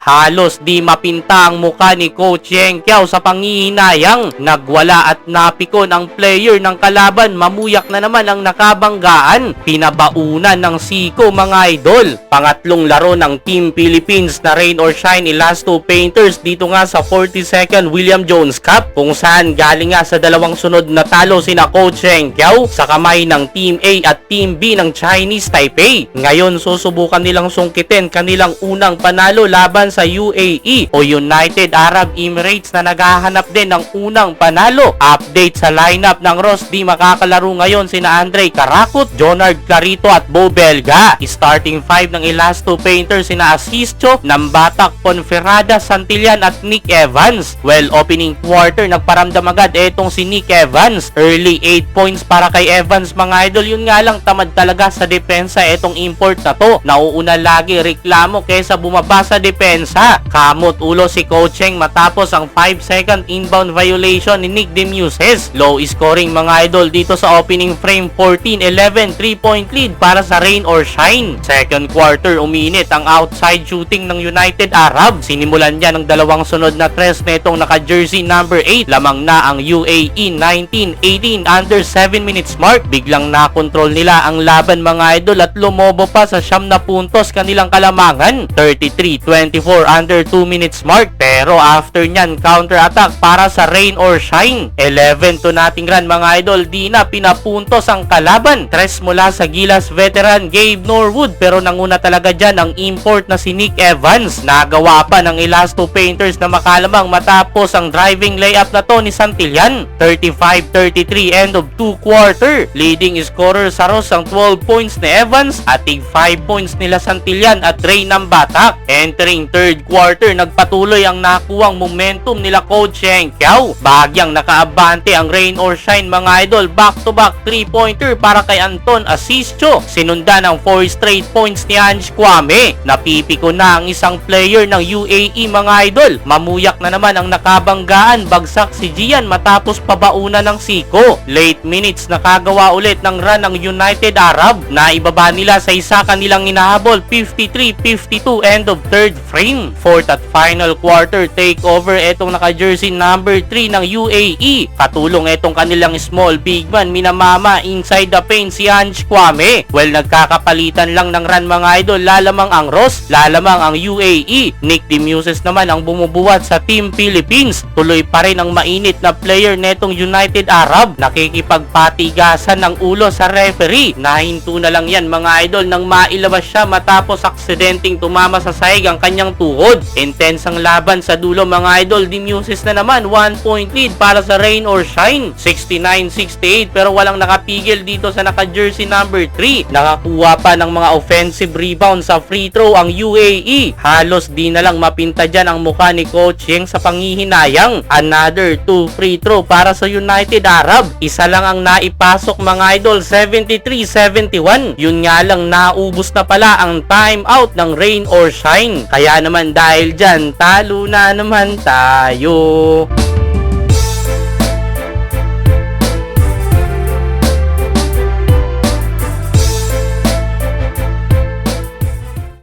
Halos di mapinta ang muka ni Coach Yeng Kiao sa panghihinayang. Nagwala at napikon ang player ng kalaban. Mamuyak na naman ang nakabanggaan. Pinabaunan ng siko mga idol. Pangatlong laro ng Team Philippines na rain or shine Elasto Painters dito nga sa 42nd William Jones Cup, kung saan galing nga sa dalawang sunod na talo sina Coach Yeng Kiao sa kamay ng Team A at Team B ng Chinese Taipei. Ngayon susubukan nilang sungkitin kanilang unang panalo laban sa UAE o United Arab Emirates na naghahanap din ng unang panalo. Update sa lineup ng Ross, di makakalaro ngayon sina Andre Karakut, Jonard Clarito at Bo Belga. Starting 5 ng Elasto Painters sina Asisio, Nambatak, Ponferrada, Santillan at Nick Evans. Well, opening quarter nagparamdam agad etong si Nick Evans. Early 8 points para kay Evans mga idol. Yun nga lang, tamad talaga sa depensa etong import na to. Nauuna lagi reklamo kesa bumaba sa depensa. Kamot ulo si Coach Yeng matapos ang 5-second inbound violation ni Nick Demuses. Low scoring mga idol dito sa opening frame. 14-11 3-point lead para sa rain or shine. Second quarter uminit ang outside shooting ng United Arab. Sinimulan niya ng dalawang sunod na tres netong naka-jersey number 8. Lamang na ang UAE 19-18 under 7 minutes mark. Biglang nakontrol nila ang laban mga idol at lumobo pa sa 9 na puntos kanilang kalamangan. 33-24 under 2 minutes mark. Pero after nyan, counter-attack para sa rain or shine. 11 to nothing run mga idol. Di na pinapuntos ang kalaban. Tres mula sa Gilas veteran Gabe Norwood, pero nanguna talaga dyan ang import na si Nick Evans. Nagawa pa ng Elasto Painters na makalamang matapos ang driving layup na to ni Santillan. 35-33 end of 2 quarter. Leading scorer sa Ross ang 12 points ni Evans at 5 points nila Santillan at Ray Nambatak. Entering third quarter, nagpatuloy ang nakuwang momentum nila Coach Yeng Kiao. Bahagyang nakaabante ang rain or shine mga idol. Back-to-back 3-pointer para kay Anton Asisio. Sinundan ang 4 straight points ni Ange Kwame. Napipiko na ang isang player ng UAE mga idol. Mamuyak na naman ang nakabanggaan. Bagsak si Gian matapos pabaunan ng siko. Late minutes nakagawa ulit ng run ng United Arab. Naibaba nila sa isa kanilang inahabol. 53-52 end of third frame. Fourth at final quarter takeover etong naka-jersey number 3 ng UAE. Katulong etong kanilang small big man minamama inside the paint si Ange Kwame. Well, nagkakapalitan lang ng run mga idol. Lalamang ang Ross, lalamang ang UAE. Nick Demuses naman ang bumubuhat sa Team Philippines. Tuloy pa rin ang mainit na player netong United Arab. Nakikipagpatigasan ng ulo sa referee. Nahinto na lang yan mga idol nang mailabas siya matapos aksidenteng tumama sa sahig ang kanyang tuhod. Intense ang laban sa dulo mga idol. Demuses na naman 1 point lead para sa rain or shine. 69-68 pero walang nakapigil dito sa naka-jersey number 3. Nakakuha pa ng mga offensive rebound sa free throw ang UAE. Halos di na lang mapinta dyan ang mukha ni Coach Yeng sa panghihinayang. Another 2 free throw para sa United Arab. Isa lang ang naipasok mga idol. 73-71. Yun nga lang, naubos na pala ang time out ng rain or shine. Kaya naman dahil dyan, talo na naman tayo.